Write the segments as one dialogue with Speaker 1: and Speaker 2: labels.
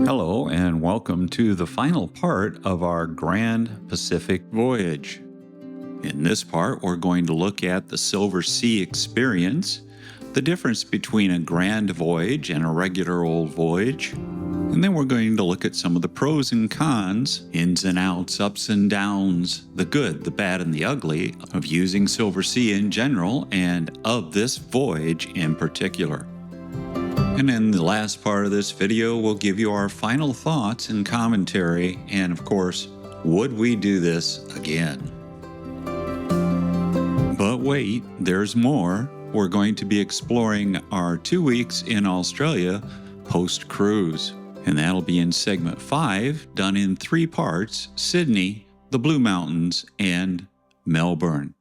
Speaker 1: Hello and welcome to the final part of our Grand Pacific Voyage. In this part, we're going to look at the Silversea Experience, the difference between a Grand Voyage and a regular old voyage, and then we're going to look at some of the pros and cons, ins and outs, ups and downs, the good, the bad, and the ugly of using Silversea in general and of this voyage in particular. And in the last part of this video, we'll give you our final thoughts and commentary, and of course, would we do this again? But wait, there's more. We're going to be exploring our 2 weeks in Australia post-cruise, and that'll be in segment 5, done in 3 parts: Sydney, the Blue Mountains, and Melbourne.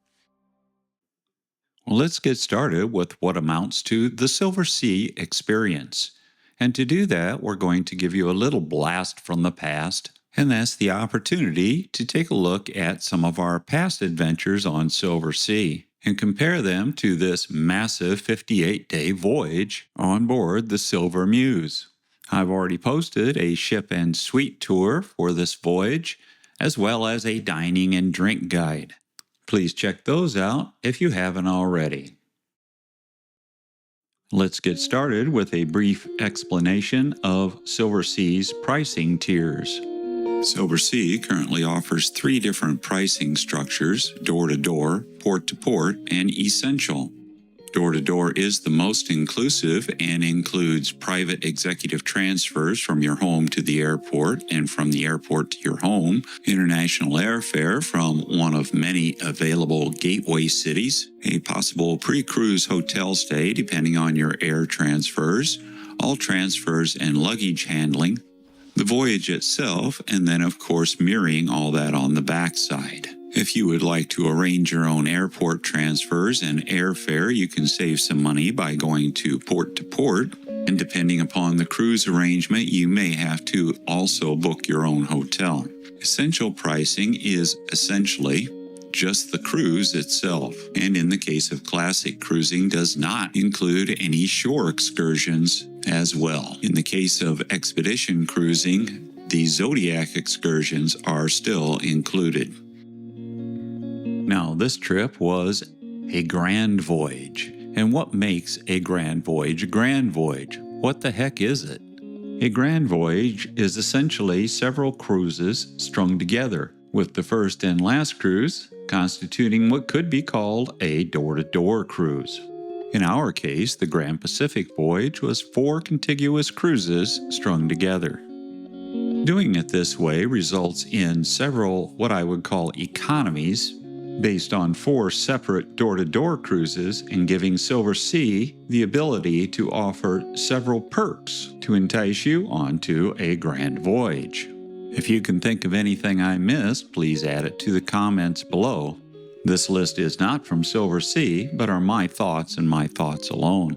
Speaker 1: Well, let's get started with what amounts to the Silversea Experience. And to do that, we're going to give you a little blast from the past, and that's the opportunity to take a look at some of our past adventures on Silversea and compare them to this massive 58-day voyage on board the Silver Muse. I've already posted a ship and suite tour for this voyage, as well as a dining and drink guide. Please check those out if you haven't already. Let's get started with a brief explanation of Silversea's pricing tiers. Silversea currently offers 3 different pricing structures: door-to-door, port-to-port, and essential. Door-to-door is the most inclusive and includes private executive transfers from your home to the airport and from the airport to your home, international airfare from one of many available gateway cities, a possible pre-cruise hotel stay depending on your air transfers, all transfers and luggage handling, the voyage itself, and then of course mirroring all that on the backside. If you would like to arrange your own airport transfers and airfare, you can save some money by going to port, and depending upon the cruise arrangement, you may have to also book your own hotel. Essential pricing is essentially just the cruise itself, and in the case of classic cruising, does not include any shore excursions as well. In the case of expedition cruising, the Zodiac excursions are still included. Now, this trip was a grand voyage. And what makes a grand voyage a grand voyage? What the heck is it? A grand voyage is essentially several cruises strung together, with the first and last cruise constituting what could be called a door-to-door cruise. In our case, the Grand Pacific Voyage was 4 contiguous cruises strung together. Doing it this way results in several what I would call economies based on 4 separate door-to-door cruises, and giving Silversea the ability to offer several perks to entice you onto a grand voyage. If you can think of anything I missed, please add it to the comments below. This list is not from Silversea, but are my thoughts and my thoughts alone.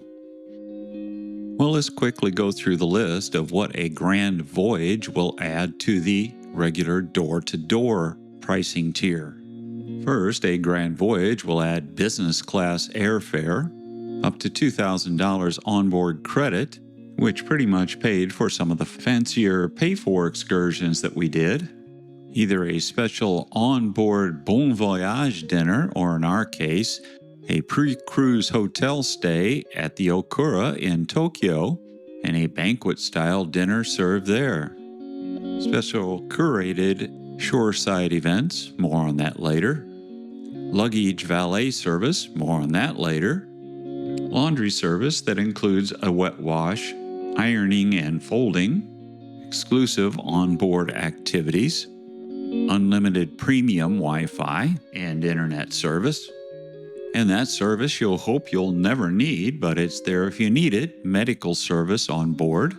Speaker 1: Well, let's quickly go through the list of what a grand voyage will add to the regular door-to-door pricing tier. First, a grand voyage will add business class airfare, up to $2,000 onboard credit, which pretty much paid for some of the fancier pay-for excursions that we did, either a special onboard Bon Voyage dinner, or in our case, a pre-cruise hotel stay at the Okura in Tokyo, and a banquet-style dinner served there. Special curated shoreside events, more on that later. Luggage valet service, more on that later. Laundry service that includes a wet wash, ironing and folding. Exclusive onboard activities. Unlimited premium Wi-Fi and internet service. And that service you'll hope you'll never need, but it's there if you need it, medical service on board.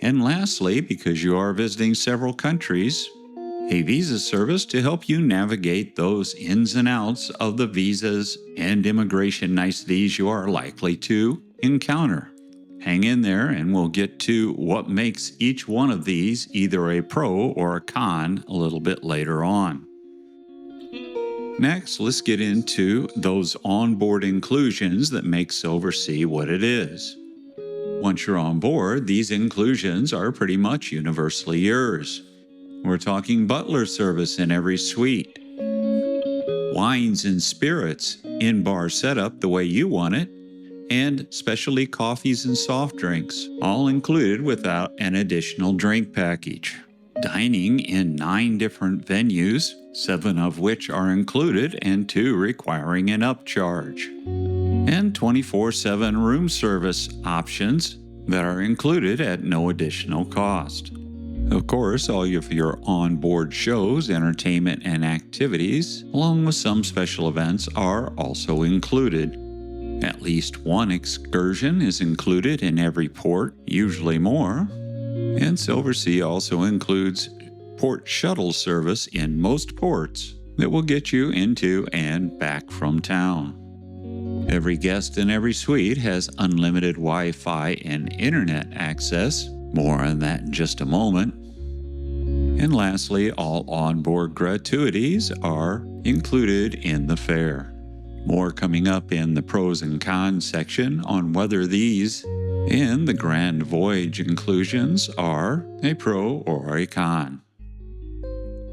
Speaker 1: And lastly, because you are visiting several countries, a visa service to help you navigate those ins and outs of the visas and immigration niceties you are likely to encounter. Hang in there and we'll get to what makes each one of these either a pro or a con a little bit later on. Next, let's get into those onboard inclusions that make Silversea what it is. Once you're on board, these inclusions are pretty much universally yours. We're talking butler service in every suite, wines and spirits, in-bar setup the way you want it, and specialty coffees and soft drinks, all included without an additional drink package. Dining in 9 different venues, 7 of which are included and 2 requiring an upcharge. And 24/7 room service options that are included at no additional cost. Of course, all of your onboard shows, entertainment, and activities, along with some special events, are also included. At least 1 excursion is included in every port, usually more. And Silversea also includes port shuttle service in most ports that will get you into and back from town. Every guest in every suite has unlimited Wi-Fi and internet access. More on that in just a moment. And lastly, all onboard gratuities are included in the fare. More coming up in the pros and cons section on whether these and the Grand Voyage inclusions are a pro or a con.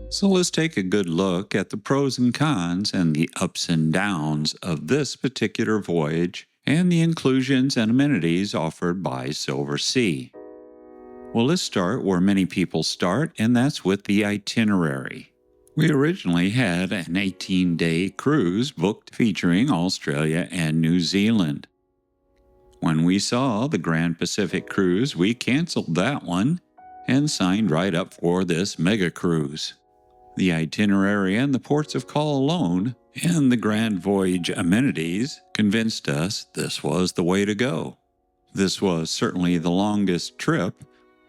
Speaker 1: So let's take a good look at the pros and cons and the ups and downs of this particular voyage and the inclusions and amenities offered by Silversea. Well, let's start where many people start, and that's with the itinerary. We originally had an 18-day cruise booked featuring Australia and New Zealand. When we saw the Grand Pacific cruise, we canceled that one and signed right up for this mega cruise. The itinerary and the ports of call alone and the Grand Voyage amenities convinced us this was the way to go. This was certainly the longest trip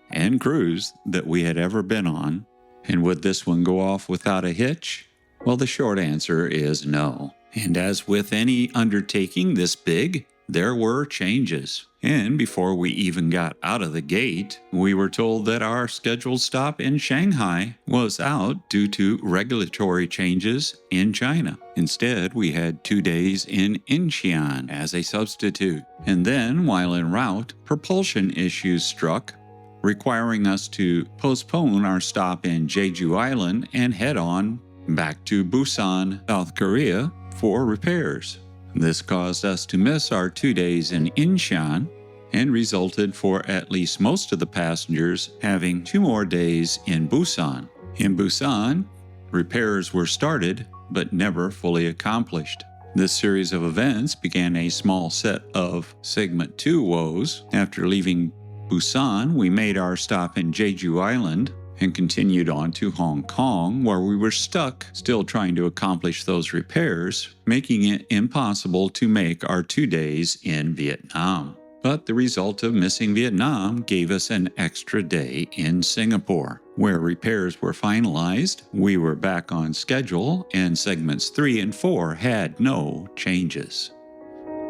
Speaker 1: and cruise that we had ever been on. And would this one go off without a hitch? Well, the short answer is no. And as with any undertaking this big, there were changes. And before we even got out of the gate, we were told that our scheduled stop in Shanghai was out due to regulatory changes in China. Instead, we had 2 days in Incheon as a substitute. And then, while en route, propulsion issues struck, requiring us to postpone our stop in Jeju Island and head on back to Busan, South Korea for repairs. This caused us to miss our 2 days in Incheon and resulted for at least most of the passengers having 2 more days in Busan. In Busan, repairs were started but never fully accomplished. This series of events began a small set of Segment 2 woes. After leaving Busan, we made our stop in Jeju Island and continued on to Hong Kong, where we were stuck still trying to accomplish those repairs, making it impossible to make our 2 days in Vietnam. But the result of missing Vietnam gave us an extra day in Singapore, where repairs were finalized, we were back on schedule, and segments 3 and 4 had no changes.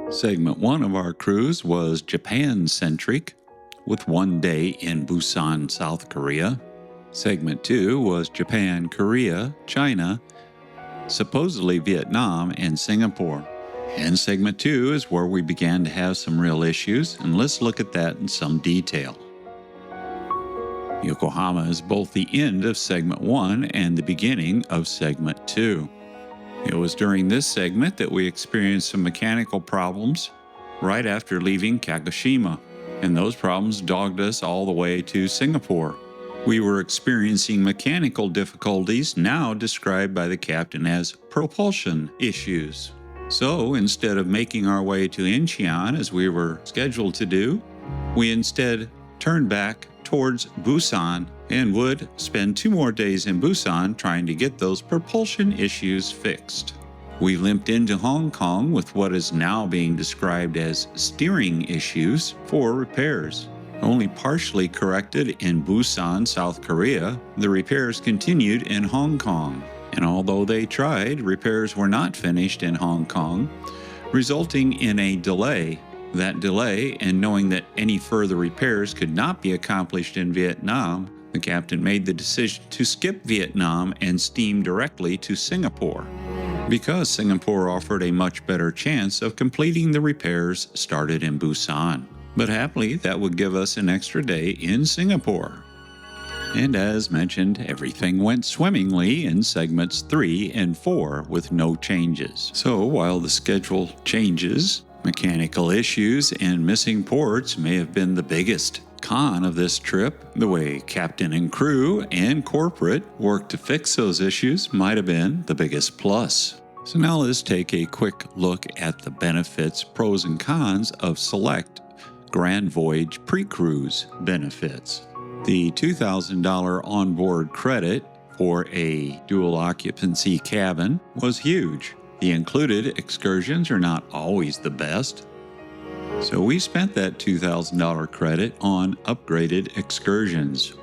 Speaker 1: Segment 1 of our cruise was Japan-centric, with 1 day in Busan, South Korea. Segment 2 was Japan, Korea, China, supposedly Vietnam, and Singapore. And Segment 2 is where we began to have some real issues, and let's look at that in some detail. Yokohama is both the end of Segment 1 and the beginning of Segment 2. It was during this segment that we experienced some mechanical problems right after leaving Kagoshima, and those problems dogged us all the way to Singapore. We were experiencing mechanical difficulties now described by the captain as propulsion issues. So instead of making our way to Incheon as we were scheduled to do, we instead turned back towards Busan and would spend 2 more days in Busan trying to get those propulsion issues fixed. We limped into Hong Kong with what is now being described as steering issues for repairs. Only partially corrected in Busan, South Korea, the repairs continued in Hong Kong. And although they tried, repairs were not finished in Hong Kong, resulting in a delay. That delay, and knowing that any further repairs could not be accomplished in Vietnam, the captain made the decision to skip Vietnam and steam directly to Singapore, because Singapore offered a much better chance of completing the repairs started in Busan. But happily, that would give us an extra day in Singapore. And as mentioned, everything went swimmingly in segments 3 and 4 with no changes. So while the schedule changes, mechanical issues and missing ports may have been the biggest con of this trip. The way captain and crew and corporate worked to fix those issues might have been the biggest plus. So now let's take a quick look at the benefits, pros and cons of select Grand Voyage pre-cruise benefits. The $2,000 onboard credit for a dual occupancy cabin was huge. The included excursions are not always the best, so we spent that $2,000 credit on upgraded excursions.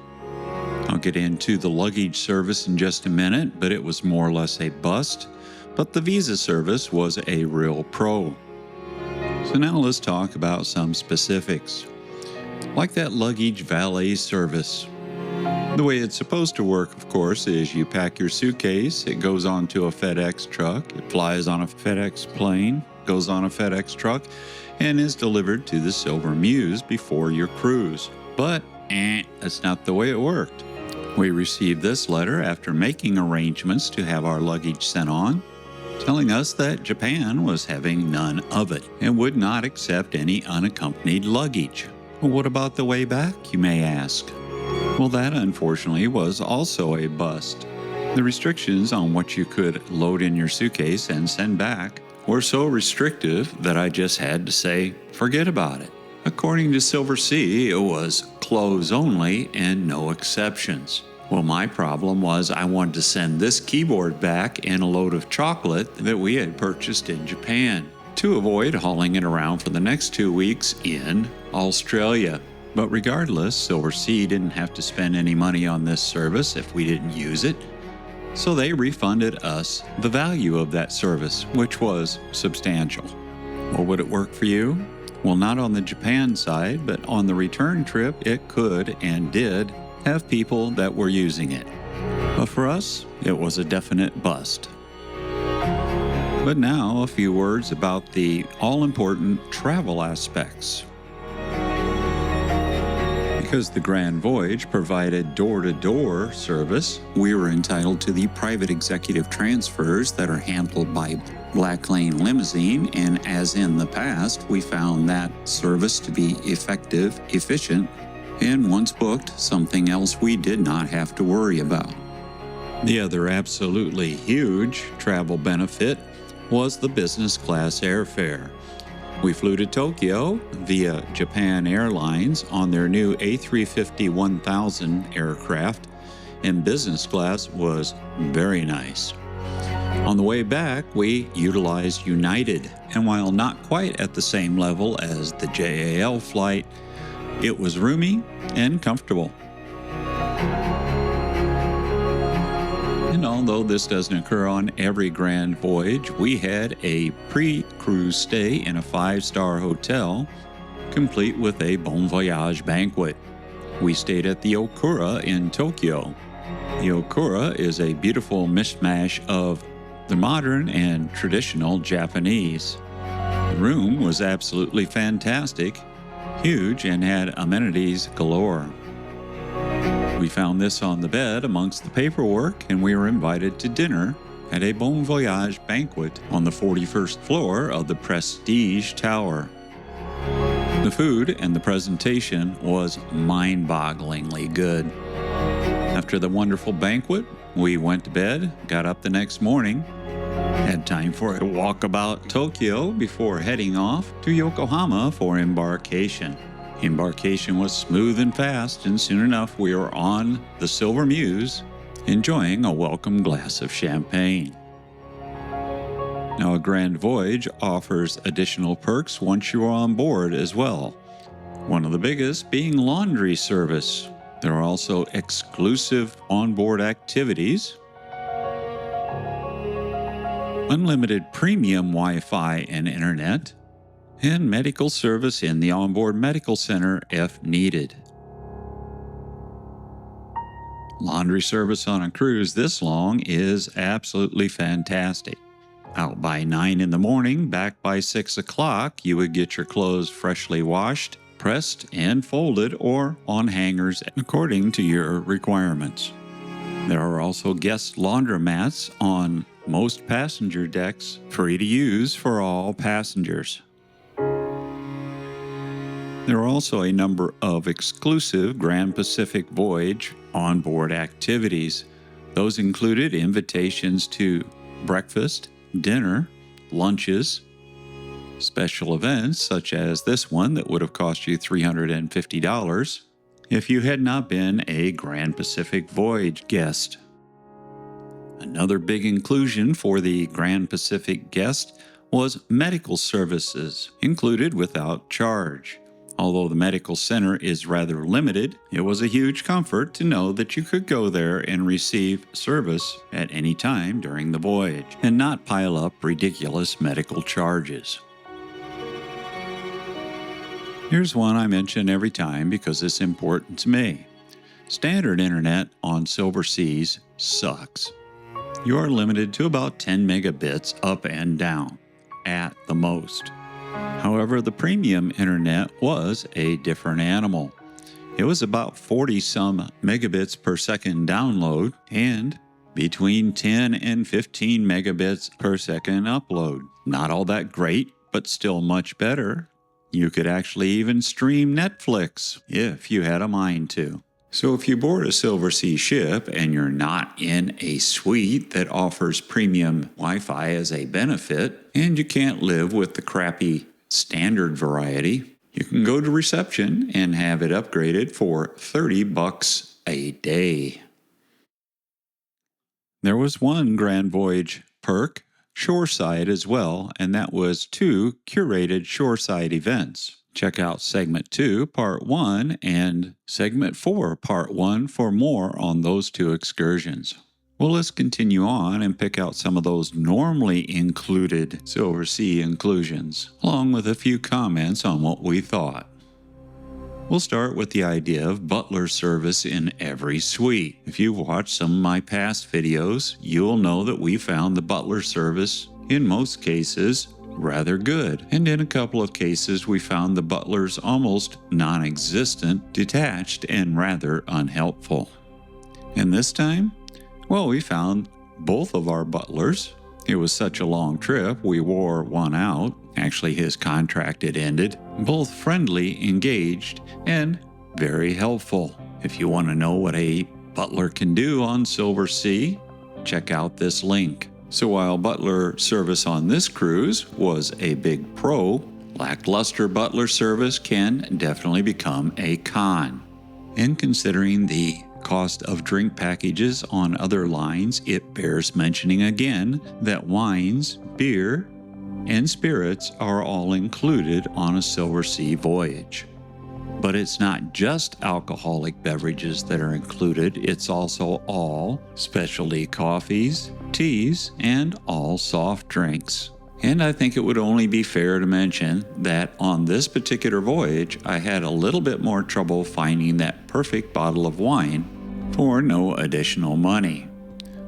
Speaker 1: I'll get into the luggage service in just a minute, but it was more or less a bust, but the visa service was a real pro. So now let's talk about some specifics. Like that luggage valet service. The way it's supposed to work, of course, is you pack your suitcase, it goes onto a FedEx truck, it flies on a FedEx plane, goes on a FedEx truck, and is delivered to the Silver Muse before your cruise. But, that's not the way it worked. We received this letter after making arrangements to have our luggage sent on, telling us that Japan was having none of it and would not accept any unaccompanied luggage. Well, what about the way back, you may ask? Well, that unfortunately was also a bust. The restrictions on what you could load in your suitcase and send back were so restrictive that I just had to say, forget about it. According to Silversea, it was clothes only and no exceptions. Well, my problem was I wanted to send this keyboard back and a load of chocolate that we had purchased in Japan to avoid hauling it around for the next 2 weeks in Australia. But regardless, Silversea didn't have to spend any money on this service if we didn't use it, so they refunded us the value of that service, which was substantial. Well, would it work for you? Well, not on the Japan side, but on the return trip, it could and did have people that were using it. But for us, it was a definite bust. But now, a few words about the all-important travel aspects. Because the Grand Voyage provided door-to-door service, we were entitled to the private executive transfers that are handled by Black Lane Limousine, and as in the past, we found that service to be effective, efficient, and once booked, something else we did not have to worry about. The other absolutely huge travel benefit was the business class airfare. We flew to Tokyo via Japan Airlines on their new A350-1000 aircraft, and business class was very nice. On the way back, we utilized United, and while not quite at the same level as the JAL flight, it was roomy and comfortable. And although this doesn't occur on every Grand Voyage, we had a pre-cruise stay in a 5-star hotel, complete with a Bon Voyage banquet. We stayed at the Okura in Tokyo. The Okura is a beautiful mishmash of the modern and traditional Japanese. The room was absolutely fantastic, huge, and had amenities galore. We found this on the bed amongst the paperwork, and we were invited to dinner at a Bon Voyage banquet on the 41st floor of the Prestige Tower. The food and the presentation was mind-bogglingly good. After the wonderful banquet, we went to bed, got up the next morning, had time for a walk about Tokyo before heading off to Yokohama for Embarkation. Embarkation was smooth and fast, and soon enough we were on the Silver Muse, enjoying a welcome glass of champagne. Now, a Grand Voyage offers additional perks once you are on board as well. One of the biggest being laundry service. There are also exclusive onboard activities, unlimited premium Wi-Fi and internet, and medical service in the onboard medical center if needed. Laundry service on a cruise this long is absolutely fantastic. Out by 9 in the morning, back by 6 o'clock, you would get your clothes freshly washed pressed and folded or on hangers according to your requirements. There are also guest laundromats on most passenger decks, free to use for all passengers. There are also a number of exclusive Grand Pacific Voyage onboard activities. Those included invitations to breakfast, dinner, lunches, special events such as this one that would have cost you $350 if you had not been a Grand Pacific Voyage guest. Another big inclusion for the Grand Pacific guest was medical services, included without charge. Although the medical center is rather limited, it was a huge comfort to know that you could go there and receive service at any time during the voyage and not pile up ridiculous medical charges. Here's one I mention every time because it's important to me. Standard internet on Silverseas sucks. You are limited to about 10 megabits up and down, at the most. However, the premium internet was a different animal. It was about 40-some megabits per second download and between 10 and 15 megabits per second upload. Not all that great, but still much better. You could actually even stream Netflix if you had a mind to. So if you board a Silversea ship and you're not in a suite that offers premium Wi-Fi as a benefit, and you can't live with the crappy standard variety, you can go to reception and have it upgraded for $30 a day. There was one Grand Voyage perk, shoreside as well, and that was 2 curated shoreside events. Check out Segment 2, Part 1, and Segment 4, Part 1 for more on those 2 excursions. Well, let's continue on and pick out some of those normally included Silversea inclusions, along with a few comments on what we thought. We'll start with the idea of butler service in every suite. If you've watched some of my past videos, you'll know that we found the butler service, in most cases, rather good, and in a couple of cases we found the butlers almost non-existent, detached, and rather unhelpful. And this time, well, we found both of our butlers. It was such a long trip, we wore one out. Actually, his contract had ended. Both friendly, engaged, and very helpful. If you want to know what a butler can do on Silversea, check out this link. So while butler service on this cruise was a big pro, lackluster butler service can definitely become a con. And considering the cost of drink packages on other lines, it bears mentioning again that wines, beer, and spirits are all included on a Silversea voyage. But it's not just alcoholic beverages that are included, it's also all specialty coffees, teas, and all soft drinks. And I think it would only be fair to mention that on this particular voyage, I had a little bit more trouble finding that perfect bottle of wine for no additional money.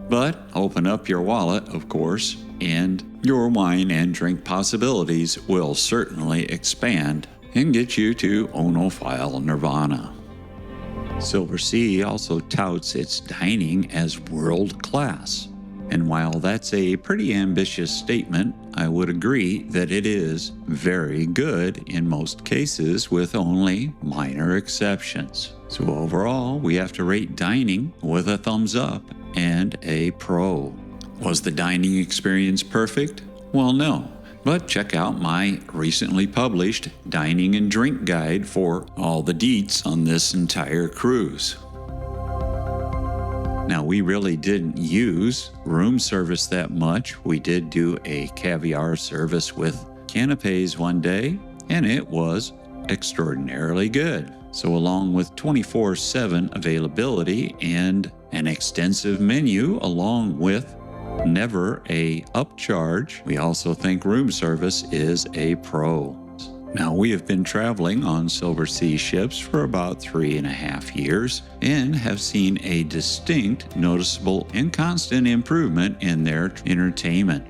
Speaker 1: But open up your wallet, of course, and your wine and drink possibilities will certainly expand and get you to onophile nirvana. Silversea also touts its dining as world class. And while that's a pretty ambitious statement, I would agree that it is very good in most cases with only minor exceptions. So overall, we have to rate dining with a thumbs up and a pro. Was the dining experience perfect? Well, no. But check out my recently published dining and drink guide for all the deets on this entire cruise. Now, we really didn't use room service that much. We did do a caviar service with canapes one day, and it was extraordinarily good. So along with 24/7 availability and an extensive menu, along with never a upcharge, we also think room service is a pro. Now, we have been traveling on Silversea ships for about 3.5 years and have seen a distinct, noticeable, and constant improvement in their entertainment.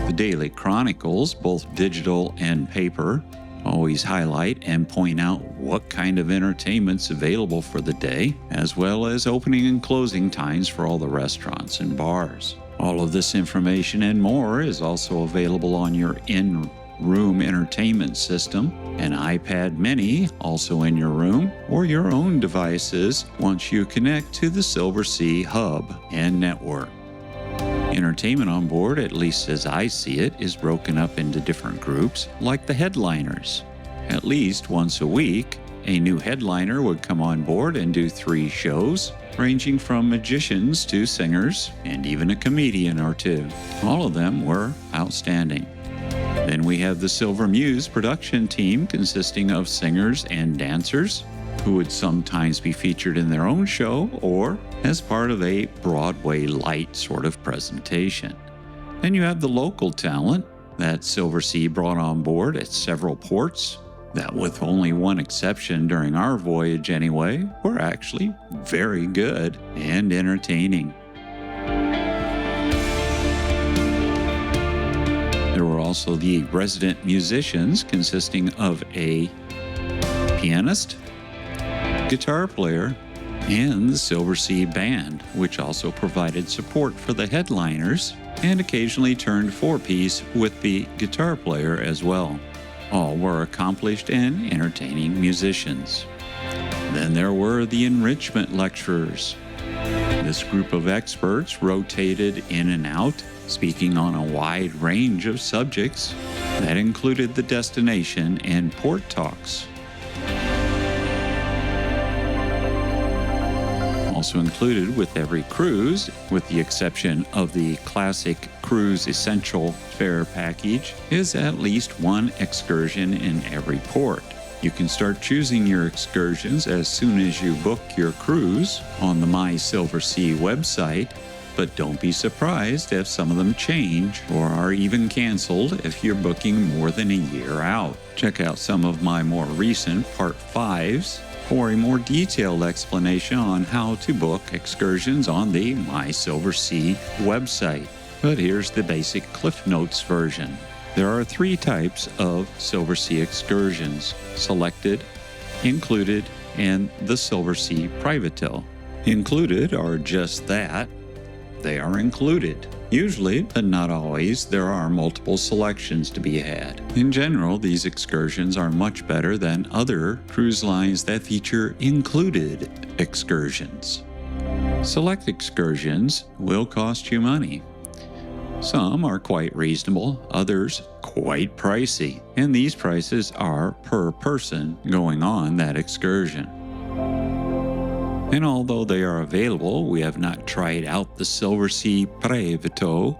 Speaker 1: The daily chronicles, both digital and paper, always highlight and point out what kind of entertainment's available for the day, as well as opening and closing times for all the restaurants and bars. All of this information and more is also available on your in-room entertainment system, an iPad mini also in your room, or your own devices once you connect to the Silversea hub and network. Entertainment on board, at least as I see it, is broken up into different groups, like the headliners. At least once a week, a new headliner would come on board and do 3 shows, ranging from magicians to singers, and even a comedian or 2. All of them were outstanding. Then we have the Silver Muse production team consisting of singers and dancers, who would sometimes be featured in their own show or as part of a Broadway light sort of presentation. Then you have the local talent that Silversea brought on board at several ports that, with only one exception during our voyage anyway, were actually very good and entertaining. There were also the resident musicians consisting of a pianist, guitar player, and the Silversea Band, which also provided support for the headliners and occasionally turned 4-piece with the guitar player as well. All were accomplished and entertaining musicians. Then there were the enrichment lecturers. This group of experts rotated in and out, speaking on a wide range of subjects that included the destination and port talks. Also included with every cruise, with the exception of the classic cruise essential fare package, is at least one excursion in every port. You can start choosing your excursions as soon as you book your cruise on the My Silversea website, but don't be surprised if some of them change or are even canceled if you're booking more than a year out. Check out some of my more recent Part 5s for a more detailed explanation on how to book excursions on the My Silversea website. But here's the basic Cliff Notes version. There are 3 types of Silversea excursions: selected, included, and the Silversea Privateau. Included are just that. They are included. Usually, but not always, there are multiple selections to be had. In general, these excursions are much better than other cruise lines that feature included excursions. Select excursions will cost you money. Some are quite reasonable, others quite pricey, and these prices are per person going on that excursion. And although they are available, we have not tried out the Silversea Privateau,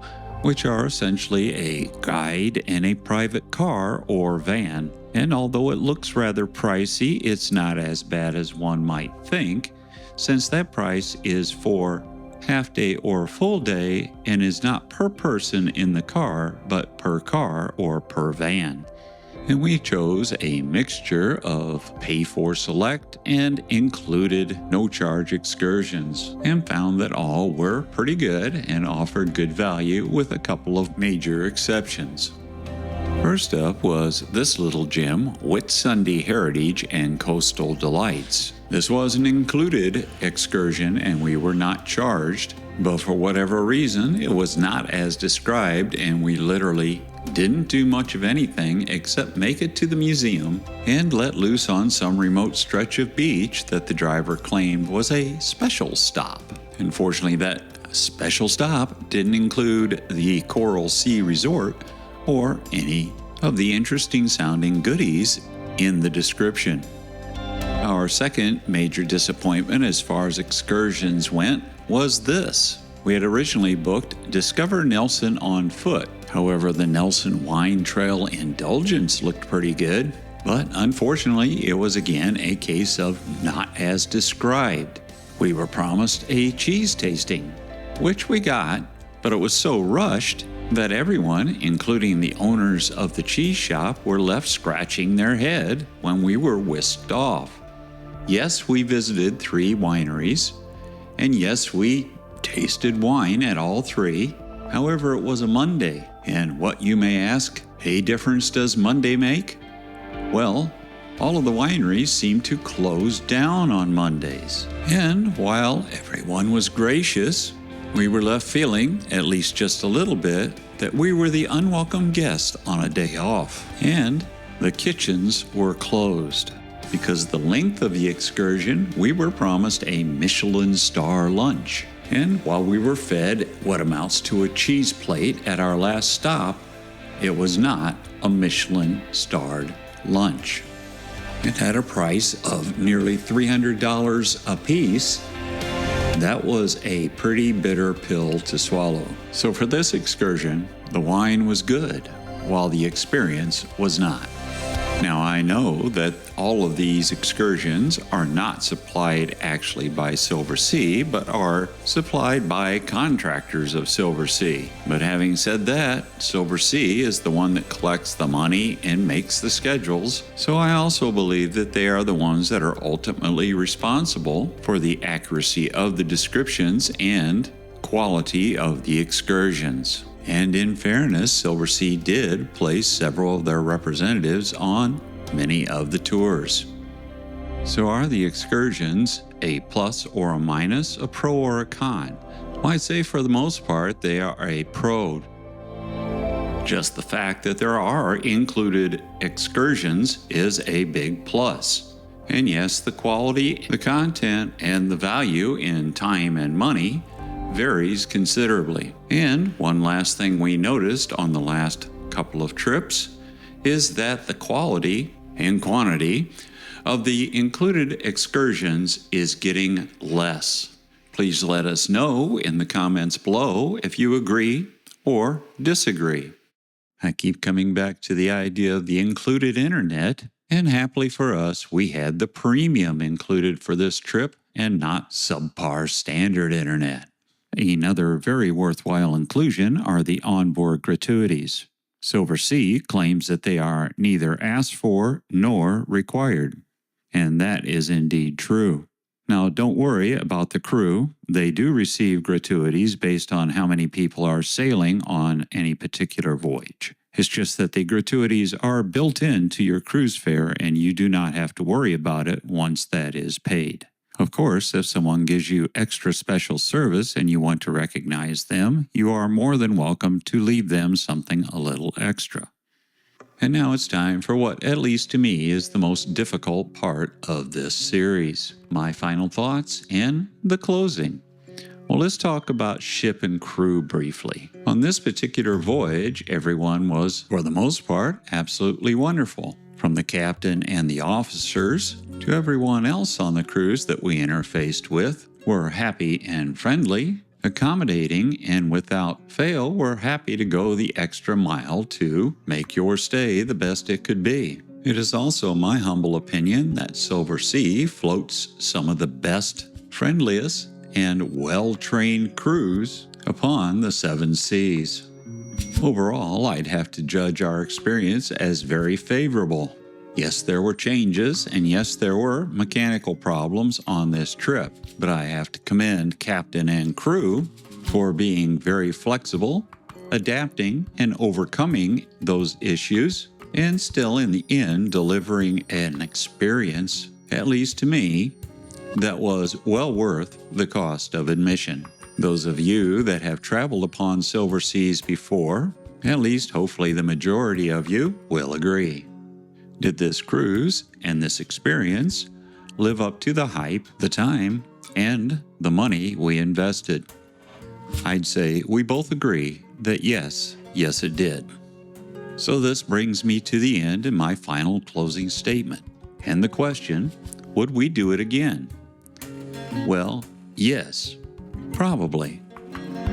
Speaker 1: which are essentially a guide and a private car or van. And although it looks rather pricey, it's not as bad as one might think, since that price is for half day or full day and is not per person in the car, but per car or per van. And we chose a mixture of pay for select and included no-charge excursions, and found that all were pretty good and offered good value with a couple of major exceptions. First up was this little gem, Whitsunday Heritage and Coastal Delights. This was an included excursion and we were not charged, but for whatever reason it was not as described, and we literally didn't do much of anything except make it to the museum and let loose on some remote stretch of beach that the driver claimed was a special stop. Unfortunately, that special stop didn't include the Coral Sea Resort or any of the interesting sounding goodies in the description. Our second major disappointment as far as excursions went was this. We had originally booked Discover Nelson on foot. However, the Nelson Wine Trail Indulgence looked pretty good, but unfortunately it was again a case of not as described. We were promised a cheese tasting, which we got, but it was so rushed that everyone, including the owners of the cheese shop, were left scratching their head when we were whisked off. Yes, we visited 3 wineries, and yes, we tasted wine at all 3. However, it was a Monday, and what, you may ask, a difference does Monday make? Well, all of the wineries seemed to close down on Mondays. And while everyone was gracious, we were left feeling, at least just a little bit, that we were the unwelcome guest on a day off. And the kitchens were closed. Because of the length of the excursion, we were promised a Michelin star lunch. And while we were fed what amounts to a cheese plate at our last stop, it was not a Michelin starred lunch. It had a price of nearly $300 a piece. That was a pretty bitter pill to swallow. So for this excursion, the wine was good, while the experience was not. Now, I know that all of these excursions are not supplied actually by Silversea, but are supplied by contractors of Silversea. But having said that, Silversea is the one that collects the money and makes the schedules, so I also believe that they are the ones that are ultimately responsible for the accuracy of the descriptions and quality of the excursions. And in fairness, Silversea did place several of their representatives on many of the tours. So are the excursions a plus or a minus, a pro or a con? Well, I'd say for the most part, they are a pro. Just the fact that there are included excursions is a big plus. And yes, the quality, the content, and the value in time and money varies considerably. And one last thing we noticed on the last couple of trips is that the quality and quantity of the included excursions is getting less. Please let us know in the comments below if you agree or disagree. I keep coming back to the idea of the included internet, and happily for us, we had the premium included for this trip and not subpar standard internet. Another very worthwhile inclusion are the onboard gratuities. Silversea claims that they are neither asked for nor required, and that is indeed true. Now, don't worry about the crew. They do receive gratuities based on how many people are sailing on any particular voyage. It's just that the gratuities are built into your cruise fare, and you do not have to worry about it once that is paid. Of course, if someone gives you extra special service and you want to recognize them, you are more than welcome to leave them something a little extra. And now it's time for what, at least to me, is the most difficult part of this series. My final thoughts and the closing. Well, let's talk about ship and crew briefly. On this particular voyage, everyone was, for the most part, absolutely wonderful. From the captain and the officers to everyone else on the cruise that we interfaced with, were happy and friendly, accommodating, and without fail were happy to go the extra mile to make your stay the best it could be. It is also my humble opinion that Silversea floats some of the best, friendliest, and well-trained crews upon the seven seas. Overall, I'd have to judge our experience as very favorable. Yes, there were changes, and yes, there were mechanical problems on this trip, but I have to commend captain and crew for being very flexible, adapting, and overcoming those issues, and still in the end delivering an experience, at least to me, that was well worth the cost of admission. Those of you that have traveled upon Silverseas before, at least hopefully the majority of you, will agree. Did this cruise and this experience live up to the hype, the time, and the money we invested? I'd say we both agree that yes it did. So this brings me to the end and my final closing statement. And the question, would we do it again? Well, yes. Probably.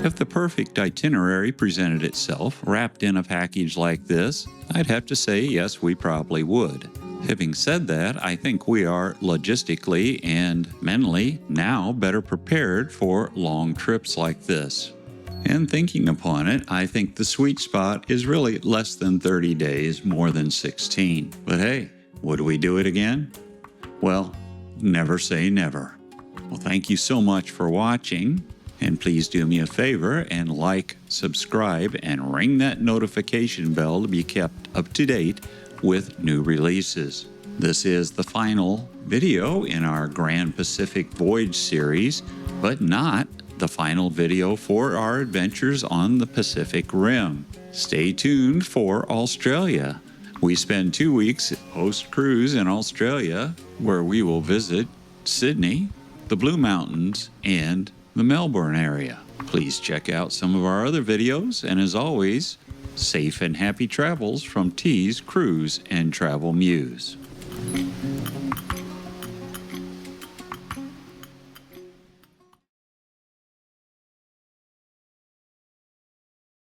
Speaker 1: If the perfect itinerary presented itself wrapped in a package like this, I'd have to say yes, we probably would. Having said that, I think we are logistically and mentally now better prepared for long trips like this. And thinking upon it, I think the sweet spot is really less than 30 days, more than 16. But hey, would we do it again? Well, never say never. Well, thank you so much for watching, and please do me a favor and like, subscribe, and ring that notification bell to be kept up to date with new releases. This is the final video in our Grand Pacific Voyage series, but not the final video for our adventures on the Pacific Rim. Stay tuned for Australia. We spend 2 weeks post-cruise in Australia, where we will visit Sydney, the Blue Mountains, and the Melbourne area. Please check out some of our other videos, and as always, safe and happy travels from T's Cruise and Travel Muse.